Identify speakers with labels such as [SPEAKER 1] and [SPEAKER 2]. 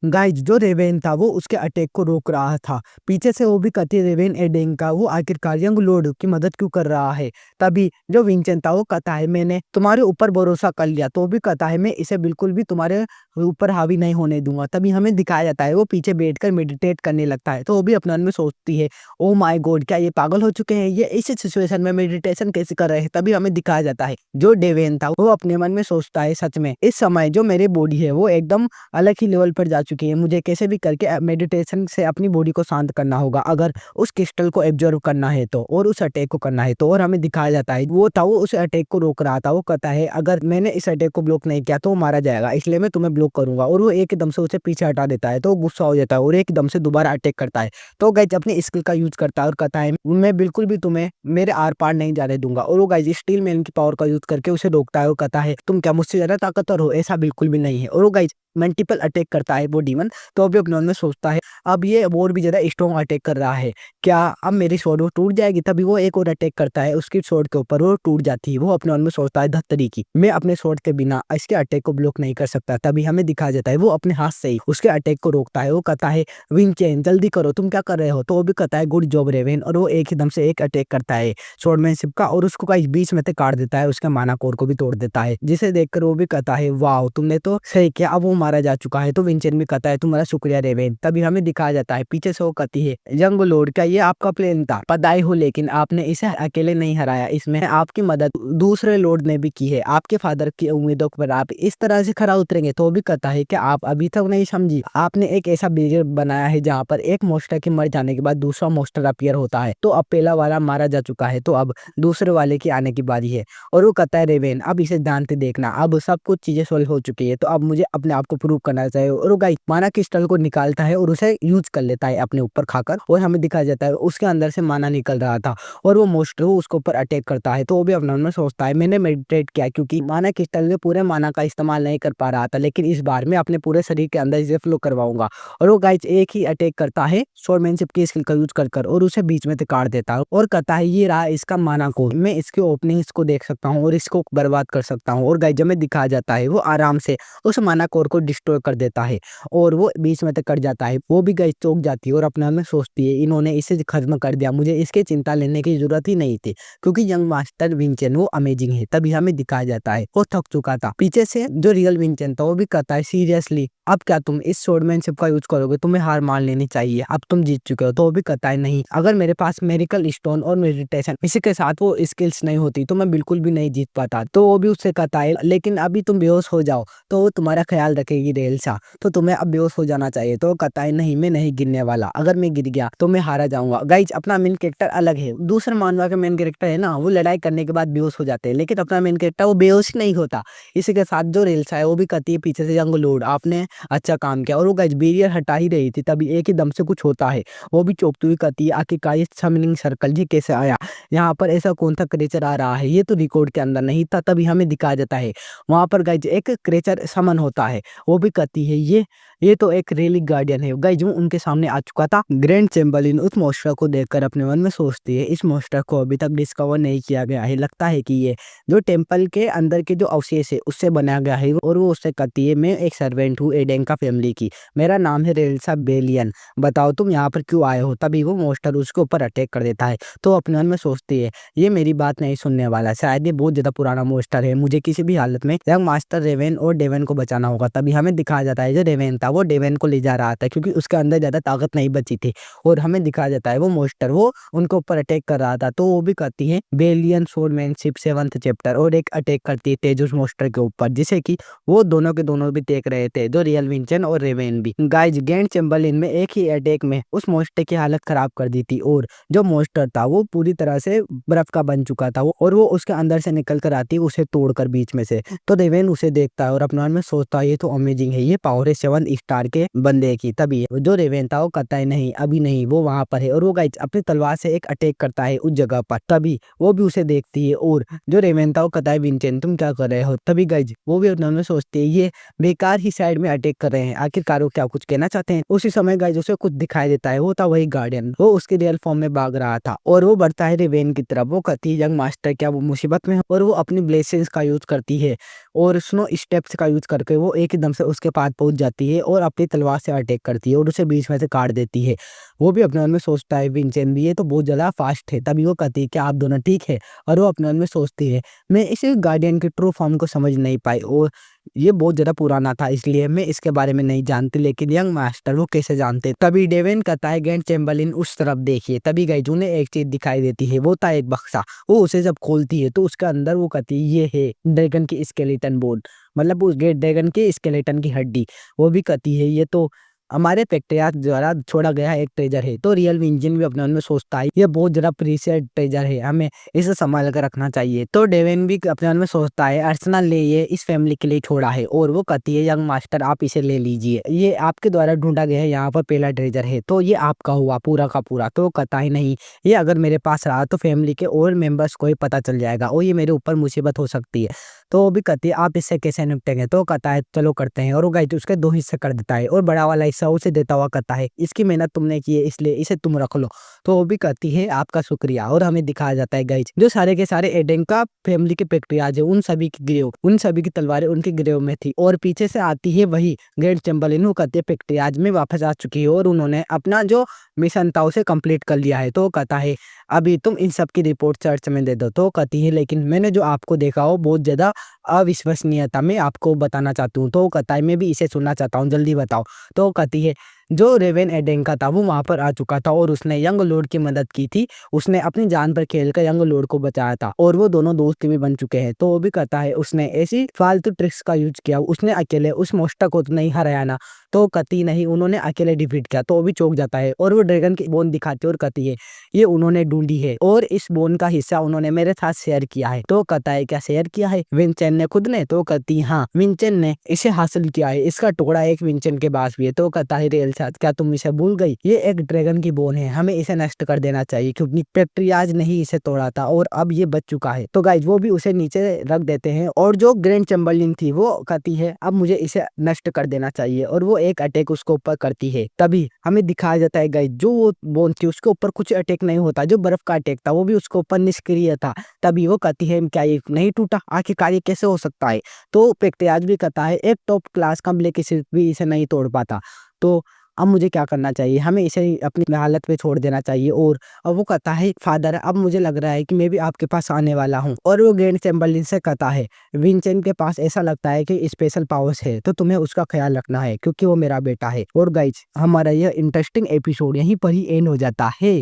[SPEAKER 1] Guys जो रेवेन था वो उसके अटैक को रोक रहा था। पीछे से वो भी कहती है रेवेन एडेंग का वो आखिरकार यंग लॉर्ड की मदद क्यों कर रहा है। तभी जो विंचेंट था वो कहता है मैंने तुम्हारे ऊपर भरोसा कर लिया, तो भी कहता है मैं इसे बिल्कुल भी तुम्हारे ऊपर हावी नहीं होने दूंगा। तभी हमें दिखाया जाता है वो पीछे बैठकर मेडिटेट करने लगता है, तो वो भी अपने मन में सोचती है ओ माय गॉड क्या ये पागल हो चुके हैं, ये इस सिचुएशन में मेडिटेशन कैसे कर रहे हैं। तभी हमें दिखाया जाता है जो डेवेन था वो अपने मन में सोचता है सच में इस समय जो मेरी बॉडी है वो एकदम अलग ही लेवल पर जा चुकी है, मुझे कैसे भी करके मेडिटेशन से अपनी बॉडी को शांत करना होगा अगर उस क्रिस्टल को एब्जॉर्व करना है तो, और उस अटैक को करना है तो। और हमें दिखाया जाता है वो था वो उस अटैक को रोक रहा था, वो कहता है अगर मैंने इस अटैक को ब्लॉक नहीं किया तो वो मारा जाएगा, इसलिए मैं तुम्हें ब्लॉक करूंगा। और वो एकदम से उसे पीछे हटा देता है, तो वो गुस्सा हो जाता है और एकदम से दोबारा अटैक करता है। तो गाइज अपनी स्किल का यूज करता है और कहता है मैं बिल्कुल भी तुम्हें मेरे आर पार नहीं जाने दूंगा। और वो गाइज स्टील मैन की पावर का यूज करके उसे रोकता है और कहता है तुम क्या मुझसे ज्यादा ताकतवर हो, ऐसा बिल्कुल भी नहीं है। और वो गाइज मल्टीपल अटैक करता है वो डीमन, तो अभी अपने मन में सोचता है अब ये और भी ज्यादा स्ट्रॉन्ग अटैक कर रहा है, क्या अब मेरी स्वॉर्ड वो टूट जाएगी। तभी वो एक और अटैक करता है उसकी स्वॉर्ड के ऊपर, वो टूट जाती है। वो अपने मन में सोचता है धत्तरी की मैं अपने स्वॉर्ड के बिना इसके अटैक को ब्लॉक नहीं कर सकता। तभी हमें दिखाया जाता है वो अपने हाथ से ही उसके अटैक को रोकता है। वो कहता है विंचेन जल्दी करो तुम क्या कर रहे हो, तो वो भी कहता है गुड जॉब रेवेन। और वो एक एकदम से एक अटैक करता है स्वॉर्डमैनशिप का और उसको कहीं बीच में से काट देता है, उसके माना कोर को भी तोड़ देता है, जिसे देखकर वो भी कहता है वाह तुमने तो सही किया, अब वो मारा जा चुका है। तो विंचेन भी कहता है तुम्हारा शुक्रिया रेवेन। तभी हमें दिखाया जाता है पीछे से वो कहती है यंग लॉर्ड क्या ये आपका प्लान था, बधाई हो, लेकिन आपने इसे अकेले नहीं हराया, इसमें आपकी मदद दूसरे लॉर्ड ने भी की है, आपके फादर की उम्मीदों पर आप इस तरह से खरा उतरेंगे। तो वो भी कहता है कि आप अभी तक नहीं समझी, आपने एक ऐसा बैरियर बनाया है जहाँ पर एक मोस्टर के मर जाने के बाद दूसरा मोस्टर अपीयर होता है, तो अब पहला वाला मारा जा चुका है, तो अब दूसरे वाले की आने की बारी है। और वो कहता है रेवेन अब इसे जानते देखना, अब सब कुछ चीजें सॉल्व हो चुकी है, तो अब मुझे अपने आप को प्रूव करना चाहिए। और वो गाइस माना क्रिस्टल को निकालता है और उसे यूज कर लेता है अपने ऊपर खाकर, और हमें दिखाया जाता है उसके अंदर से माना निकल रहा था और वो मोस्टर उसके ऊपर अटैक करता है। तो वो भी अपने मन में सोचता है मैंने मेडिटेट किया क्योंकि माना क्रिस्टल के पूरे माना का इस्तेमाल नहीं कर पा रहा था, लेकिन इस बार मैं अपने पूरे शरीर के अंदर इसे फ्लो करवाऊंगा। और वो गाइस एक ही अटैक करता है स्वॉर्डमैनशिप की स्किल का यूज कर और उसे बीच में से काट देता है और कहता है ये रहा इसका माना कोड, मैं इसके ओपनिंग्स को देख सकता हूँ और इसको बर्बाद कर सकता हूँ। और गाइस जब में दिखाया जाता है वो आराम से उस माना कोर को डिस्ट्रॉय कर देता है और वो बीच में से कट जाता है। वो भी गाइस चौंक जाती है और अपने मन में सोचती है इन्होंने इसे खत्म कर दिया, मुझे इसकी चिंता लेने की जरूरत ही नहीं थी क्योंकि यंग मास्टर विंचेन वो अमेजिंग है। तभी हमें दिखाया जाता है वो थक चुका था। पीछे से जो रियल विंचेन था वो भी कहता है सीरियसली अब क्या तुम इस स्वॉर्डमैनशिप का यूज करोगे, तुम्हें हार मान लेनी चाहिए, अब तुम जीत चुके हो। तो वो भी कहता है नहीं, अगर मेरे पास मेडिकल स्टोन और मेडिटेशन इसी के साथ वो स्किल्स नहीं होती तो मैं बिल्कुल भी नहीं जीत पाता। तो वो भी उससे कहता है लेकिन अभी तुम बेहोश हो जाओ तो वो तुम्हारा ख्याल रखेगी रेलसा, तो तुम्हें अब बेहोश हो जाना चाहिए। तो वो कहता है नहीं मैं नहीं गिरने वाला, अगर मैं गिर गया तो मैं हारा जाऊंगा। गाइज अपना मेन कैरेक्टर अलग है, दूसरा मानवा के मेन कैरेक्टर है ना वो लड़ाई करने के बाद बेहोश हो जाते हैं, लेकिन अपना मेन कैरेक्टर वो बेहोश नहीं होता। इसी के साथ जो रेलसा है वो भी कहती है पीछे से यंग लॉर्ड आपने अच्छा काम किया। और वो गाइस बैरियर हटा ही रही थी तभी एक ही दम से कुछ होता है, वो भी चौंकती हुई कहती है आखिरकार ये समनिंग सर्कल जी कैसे आया, यहाँ पर ऐसा कौन सा क्रेचर आ रहा है, ये तो रिकॉर्ड के अंदर नहीं था। तभी हमें दिखाया जाता है वहां पर गाइस एक क्रेचर समन होता है, वो भी कहती है ये तो एक रेलिक गार्डियन है। गाइस जो उनके सामने आ चुका था। ग्रैंड चैम्बरलिन उस मोस्टर को देखकर अपने मन में सोचती है इस मोस्टर को अभी तक डिस्कवर नहीं किया गया है, लगता है कि ये जो टेम्पल के अंदर के जो अवशेष है उससे बनाया गया है। और वो उससे कहती है मैं एक सर्वेंट हूँ एडेंका फैमिली की, मेरा नाम है रेल्सा बेलियन, बताओ तुम यहाँ पर क्यों आए हो। तभी वो मोस्टर उसके ऊपर अटैक कर देता है। तो अपने मन में सोचती है ये मेरी बात नहीं सुनने वाला, शायद ये बहुत ज्यादा पुराना मोस्टर है, मुझे किसी भी हालत में यंग मास्टर रेवेन और डेवन को बचाना होगा। तभी हमें दिखाया जाता है जो रेवेन था वो डेवन को ले जा रहा था क्योंकि उसके अंदर ज्यादा ताकत नहीं बची थी। और हमें दिखाया जाता है वो मोस्टर वो उनके ऊपर अटैक कर रहा था। तो वो भी कहती है बेलियन स्वॉर्डमैनशिप 7th चैप्टर और एक अटैक करती है तेजुस मोस्टर के ऊपर, जिसे कि वो दोनों के दोनों भी देख रहे थे, जो रियल विंचेन और रेवेन भी। गाइज ग्रैंड चैम्बरलिन में एक ही अटैक में उस मोस्टर की हालत खराब कर दी थी और जो मोस्टर था वो पूरी तरह से बर्फ का बन चुका था और वो उसके अंदर से निकल कर आती उसे तोड़कर बीच में से। तो रेवेन उसे देखता है और अपने मन में सोचता है ये तो अमेजिंग है, ये पावर है 7 स्टार के बंदे की। तभी जो रेवेन था वो कहता है नहीं अभी नहीं, वो वहां पर है। और वो गाइज अपनी तलवार से एक अटैक करता है उस जगह पर। तभी वो भी उसे देखती है और जो रेवेन था वो कहता है विंचेन तुम क्या कर रहे हो। तभी गाइज वो भी अपने मन में सोचती है ये बेकार ही साइड में अटैक कर रहे हैं, आखिरकार वो क्या कुछ कहना चाहते हैं। उसी समय गाइज उसे कुछ दिखाई देता है, वो था वही गार्डियन, वो उसके रियल फॉर्म में भाग रहा था और वो बढ़ता है रेवेन की तरफ। वो कहती है यंग मास्टर क्या वो मुसीबत में है, और वो अपनी ब्लेसेस का यूज करती है और स्नो स्टेप्स का यूज करके वो एकदम से उसके पास पहुंच जाती है और अपनी तलवार से अटैक करती है और उसे बीच में से काट देती है। वो भी अपने मन में सोचता है विंचेंट भी ये तो बहुत ज़्यादा फास्ट है। तभी वो कहती है कि आप दोनों ठीक है, और वो अपने मन में सोचती है मैं इस गार्डियन के ट्रू फॉर्म को समझ नहीं पाई और ये बहुत ज़्यादा पुराना था इसलिए मैं इसके बारे में नहीं जानती, लेकिन यंग मास्टर वो कैसे जानते। तभी डेवेन कहता है ग्रैंड चैम्बरलिन उस तरफ देखिए। तभी गाइज उन्हें एक चीज दिखाई देती है, वो था एक बक्सा। वो उसे जब खोलती है तो उसके अंदर वो कहती है ये है ड्रैगन की स्केलेटन बोन, मतलब उस ड्रैगन के स्केलेटन की हड्डी। वो भी कहती है ये तो हमारे पैट्रियार्क द्वारा छोड़ा गया एक ट्रेजर है। तो रियल विंजन भी अपने मन में सोचता है ये बहुत ज़्यादा प्रीशियस ट्रेजर है, हमें इसे संभाल कर रखना चाहिए। तो डेवेन भी अपने मन में सोचता है अर्चना ने ये इस फैमिली के लिए छोड़ा है, और वो कहती है यंग मास्टर आप इसे ले लीजिए, ये आपके द्वारा ढूंढा गया है, यहाँ पर पहला ट्रेजर है तो ये आपका हुआ पूरा का पूरा। तो कहता ही नहीं, ये अगर मेरे पास रहा तो फैमिली के और मेंबर्स को ही पता चल जाएगा और ये मेरे ऊपर मुसीबत हो सकती है। तो वो भी कहती है आप इससे कैसे निपटेंगे। तो कहता है चलो करते हैं, और वो गाइज उसके 2 हिस्से कर देता है और बड़ा वाला हिस्सा उसे देता हुआ कहता है इसकी मेहनत तुमने की है इसलिए इसे तुम रख लो। तो वो भी कहती है आपका शुक्रिया, और हमें दिखाया जाता है गाइज जो सारे के सारे एडेंका फैमिली के पैट्रियार्क है उन सभी की ग्रेव, उन सभी की तलवारें उनके ग्रेव में थी, और पीछे से आती है वही ग्रैंड चैम्बरलिन। वो कहती है पैट्रियार्क में वापस आ चुकी है और उन्होंने अपना जो मिशन था उसे कंप्लीट कर लिया है। तो वो कहता है अभी तुम इन सब की रिपोर्ट चर्च में दे दो। तो कहती है लेकिन मैंने जो आपको देखा हो बहुत ज्यादा अविश्वसनीय था, मैं आपको बताना चाहती हूँ। तो वो कहता है मैं भी इसे सुनना चाहता हूँ, जल्दी बताओ। तो वो कहती है जो रेवेन एडेंका था वो वहां पर आ चुका था और उसने यंग लॉर्ड की मदद की थी, उसने अपनी जान पर खेलकर यंग लॉर्ड को बचाया था और वो दोनों दोस्त भी बन चुके हैं। तो वो भी कहता है उसने ऐसी फालतू ट्रिक्स का यूज किया, उसने अकेले उस मोस्टा को तो नहीं हराया ना। तो कहती नहीं उन्होंने अकेले डिफीट किया। तो वो भी चौंक जाता है और वो ड्रैगन की बोन दिखाती है और कहती है ये उन्होंने ढूंढी है और इस बोन का हिस्सा उन्होंने मेरे साथ शेयर किया है। तो कहता है क्या शेयर किया है विंचेंट ने खुद ने। तो कहती हाँ विंचेंट ने इसे हासिल किया है, इसका टुकड़ा एक विंचेंट के पास भी है। तो कहता है रियल साथ क्या तुम इसे भूल गई, ये एक ड्रैगन की बोन है, हमें इसे नष्ट कर देना चाहिए क्योंकि पैट्रियार्क ने ही इसे तोड़ा था और अब ये बच चुका है। तो गाइज वो भी उसे नीचे रख देते हैं और जो ग्रैंड चैम्बरलिन थी वो कहती है अब मुझे इसे नष्ट कर देना चाहिए और वो एक अटैक उसके ऊपर करती है। तभी हमें दिखाया जाता है गाइज जो वो बोन थी उसके ऊपर कुछ अटैक नहीं होता, जो बर्फ का अटैक था वो भी उसके ऊपर निष्क्रिय था। तभी वो कहती है क्या ये नहीं टूटा, आखिरकार ये कैसे हो सकता है। तो पैट्रियार्क भी कहता है एक टॉप क्लास का ब्लैक स्मिथ भी इसे नहीं तोड़ पाता। तो अब मुझे क्या करना चाहिए, हमें इसे अपनी हालत पे छोड़ देना चाहिए। और अब वो कहता है फादर अब मुझे लग रहा है कि मैं भी आपके पास आने वाला हूँ। और वो ग्रैंड चैम्बरलिन से कहता है विंचेंट के पास ऐसा लगता है कि स्पेशल पावर्स है तो तुम्हें उसका ख्याल रखना है क्योंकि वो मेरा बेटा है। और गाइज हमारा यह इंटरेस्टिंग एपिसोड यहीं पर ही एंड हो जाता है।